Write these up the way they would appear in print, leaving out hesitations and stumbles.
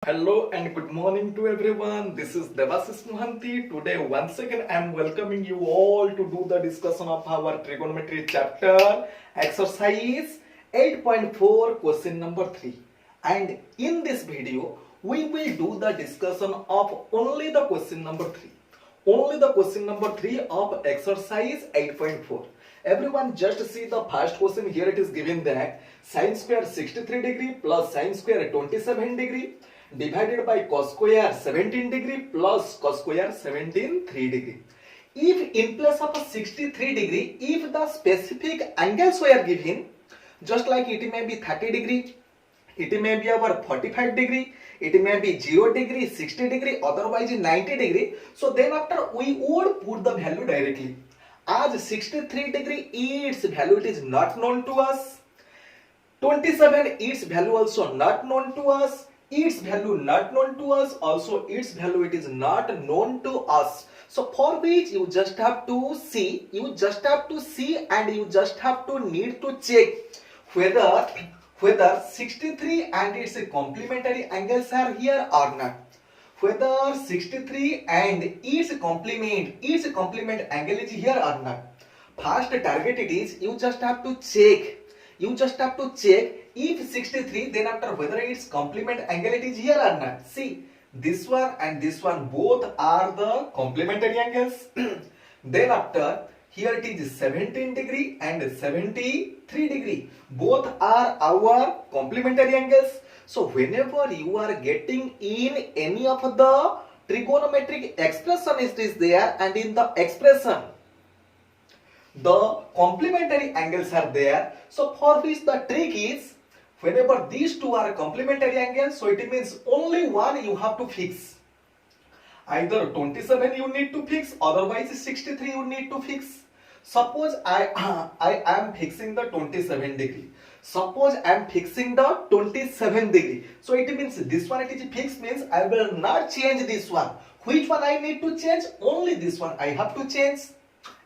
Hello and good morning to everyone. This is Devasis Mohanty. Today, once again, I am welcoming you all to do the discussion of our trigonometry chapter, exercise 8.4, question number 3. And in this video, we will do the discussion of only the question number 3. Only the question number 3 of exercise 8.4. Everyone just see the first question. Here it is given that sin square 63 degree plus sin square 27 degree divided by cos square 17 degree plus cos square 17 3 degree. If in place of a 63 degree, if the specific angles were given, just like it may be 30 degree, it may be our 45 degree, it may be 0 degree, 60 degree, otherwise 90 degree. So then after we would put the value directly. As 63 degree, its value it is not known to us. 27, its value also not known to us. Its value not known to us. Also its value it is not known to us. So for which you just have to see, and you just have to need to check whether 63 and its complementary angles are here or not. Whether 63 and its complement angle is here or not. First target it is, you just have to check if 63, then after whether its complement angle it is here or not. See, this one and this one both are the complementary angles. Then after here it is 17 degree and 73 degree, both are our complementary angles. So whenever you are getting in any of the trigonometric expression is there, and in the expression the complementary angles are there, so for which the trick is, whenever these two are complementary angles, so it means only one you have to fix. Either 27 you need to fix, otherwise 63 you need to fix. Suppose I am fixing the 27 degree. Suppose I am fixing the 27 degree. So it means this one it is fixed, means I will not change this one. Which one I need to change? Only this one I have to change.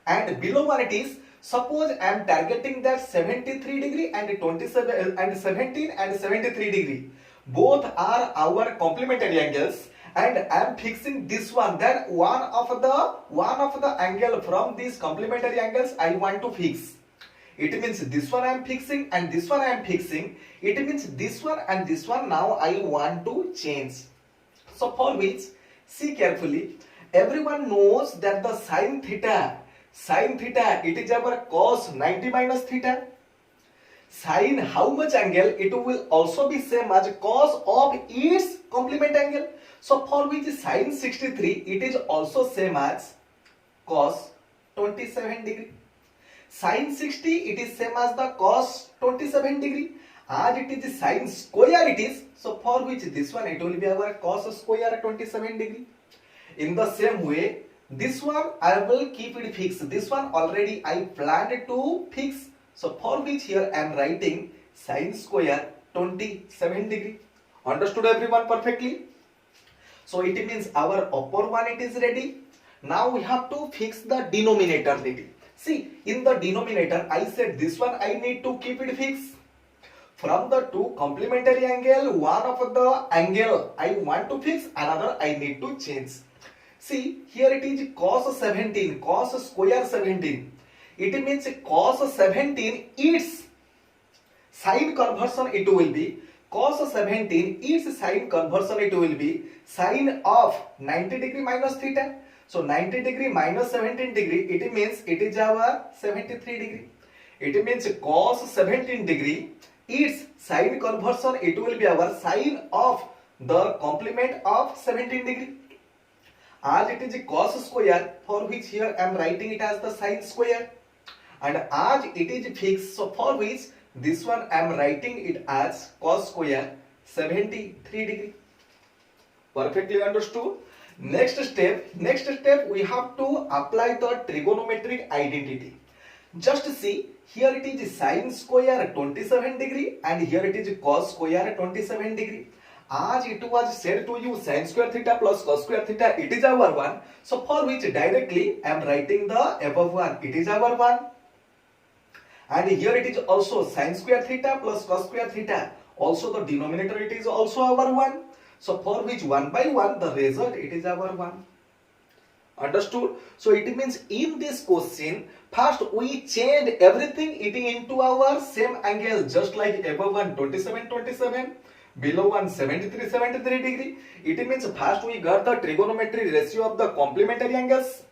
And below one it is, suppose I am targeting that 73 degree and 27 and 17 and 73 degree. Both are our complementary angles. And I am fixing this one, then one of the angle from these complementary angles I want to fix. It means this one I am fixing and this one I am fixing. It means this one and this one now I want to change. So for which, see carefully, everyone knows that the sin theta it is our cos 90 minus theta. Sin how much angle? It will also be same as cos of its complement angle. So for which sin 63 it is also same as cos 27 degree. Sin 60 it is same as the cos 27 degree. As it is sin square it is, so for which this one it will be our cos square 27 degree. In the same way, this one I will keep it fixed. This one already I planned to fix. So for which here I am writing sin square 27 degree. Understood everyone perfectly? So it means our upper one it is ready. Now we have to fix the denominator ready. See, in the denominator I said this one I need to keep it fixed. From the two complementary angle, one of the angle I want to fix, another I need to change. See, here it is cos 17, cos square 17. It means cos 17, its sine conversion it will be cos 17, its sine conversion it will be sine of 90 degree minus theta. So 90 degree minus 17 degree, it means it is our 73 degree. It means cos 17 degree, its sine conversion it will be our sine of the complement of 17 degree. As it is cos square, for which here I am writing it as the sine square. And as it is fixed, so for which this one I am writing it as cos square 73 degree. Perfectly understood? Next step we have to apply the trigonometric identity. Just see, here it is sin square 27 degree and here it is cos square 27 degree. As it was said to you, sin square theta plus cos square theta, it is our one. So for which directly I am writing the above one, it is our one. And here it is also sin square theta plus cos square theta. Also the denominator it is also our one. So for which one by one the result it is our 1. Understood? So it means in this question, first we change everything it into our same angle, just like above one 27, 27, below one 73, 73 degree. It means first we got the trigonometry ratio of the complementary angles.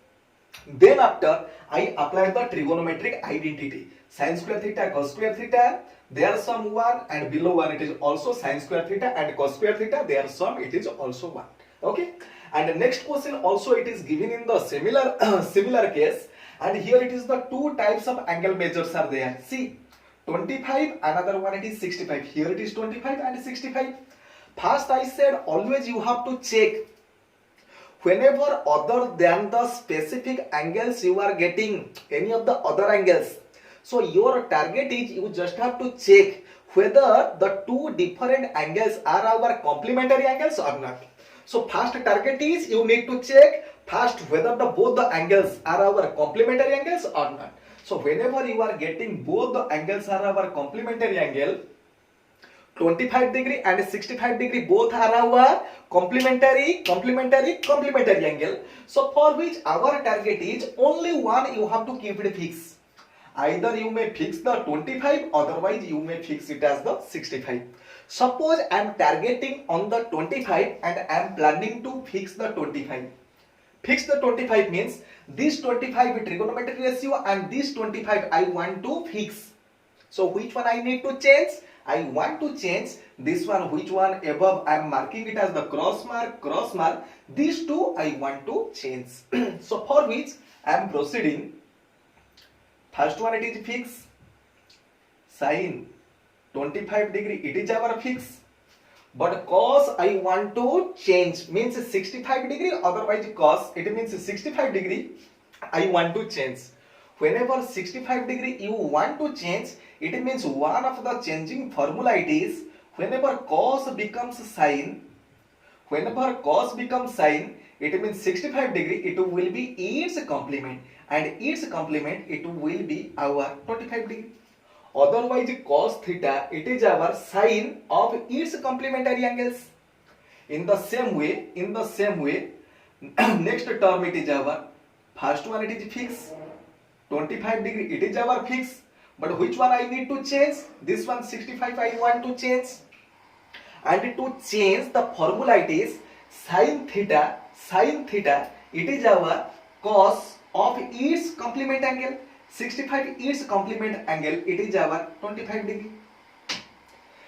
Then after I applied the trigonometric identity. Sin square theta, cos square theta, their sum 1, and below 1 it is also sin square theta and cos square theta, their sum it is also 1. Okay? And the next question also it is given in the similar case, and here it is the two types of angle measures are there. See, 25, another one it is 65. Here it is 25 and 65. First I said always you have to check whenever other than the specific angles you are getting any of the other angles. So your target is you just have to check whether the two different angles are our complementary angles or not. So first target is you need to check first whether both the angles are our complementary angles or not. So whenever you are getting both the angles are our complementary angle, 25 degree and 65 degree both are our complementary angle. So for which our target is only one you have to keep it fixed. Either you may fix the 25, otherwise you may fix it as the 65. Suppose I am targeting on the 25 and I am planning to fix the 25. Fix the 25 means this 25 trigonometric ratio and this 25 I want to fix. So which one I need to change? I want to change this one, which one above I am marking it as the cross mark. These two I want to change. So for which I am proceeding. First one it is fix. Sin 25 degree it is our fix. But cos I want to change means 65 degree, otherwise cos it means 65 degree I want to change. Whenever 65 degree you want to change, it means one of the changing formula it is whenever cos becomes sin, it means 65 degree it will be its complement, and its complement it will be our 25 degree. Otherwise cos theta it is our sine of its complementary angles. In the same way next term it is our first one it is fix. 25 degree it is our fix, but which one I need to change? This one 65 I want to change, and to change the formula it is sin theta it is our cos of its complement angle. 65 its complement angle it is our 25 degree.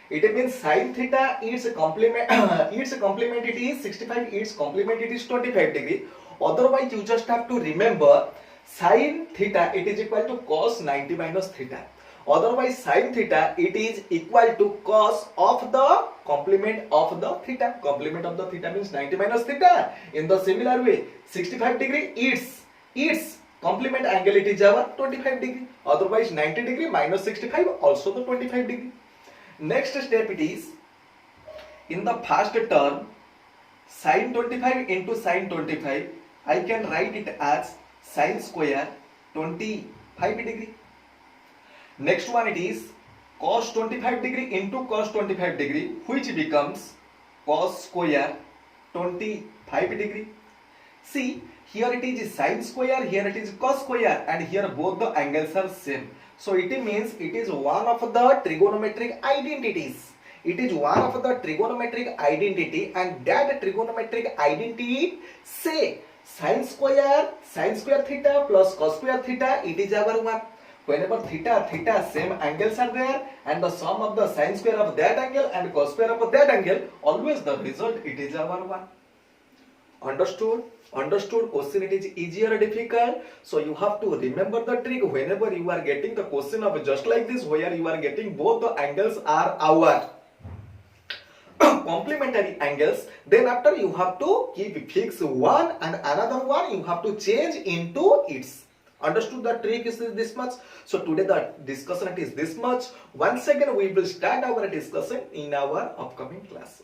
It means sin theta its complement it is 65, its complement it is 25 degree. Otherwise you just have to remember sin theta it is equal to cos 90 minus theta. Otherwise sin theta it is equal to cos of the complement of the theta. Complement of the theta means 90 minus theta. In the similar way 65 degree its complement angle it is our 25 degree. Otherwise 90 degree minus 65 also the 25 degree. Next step it is in the first term sin 25 into sin 25 I can write it as sin square 25 degree. Next one it is cos 25 degree into cos 25 degree, which becomes cos square 25 degree. See, here it is sin square, here it is cos square, and here both the angles are same. So it means it is one of the trigonometric identities. It is one of the trigonometric identity, and that trigonometric identity say sin square theta plus cos square theta it is our 1. Whenever theta same angles are there, and the sum of the sin square of that angle and cos square of that angle, always the result it is our 1. Understood? Question it is easy or difficult? So you have to remember the trick whenever you are getting the question of just like this, where you are getting both the angles are our complementary angles, then after you have to keep fix one and another one you have to change into its. Understood? The trick is this much. So today the discussion is this much. Once again we will start our discussion in our upcoming class.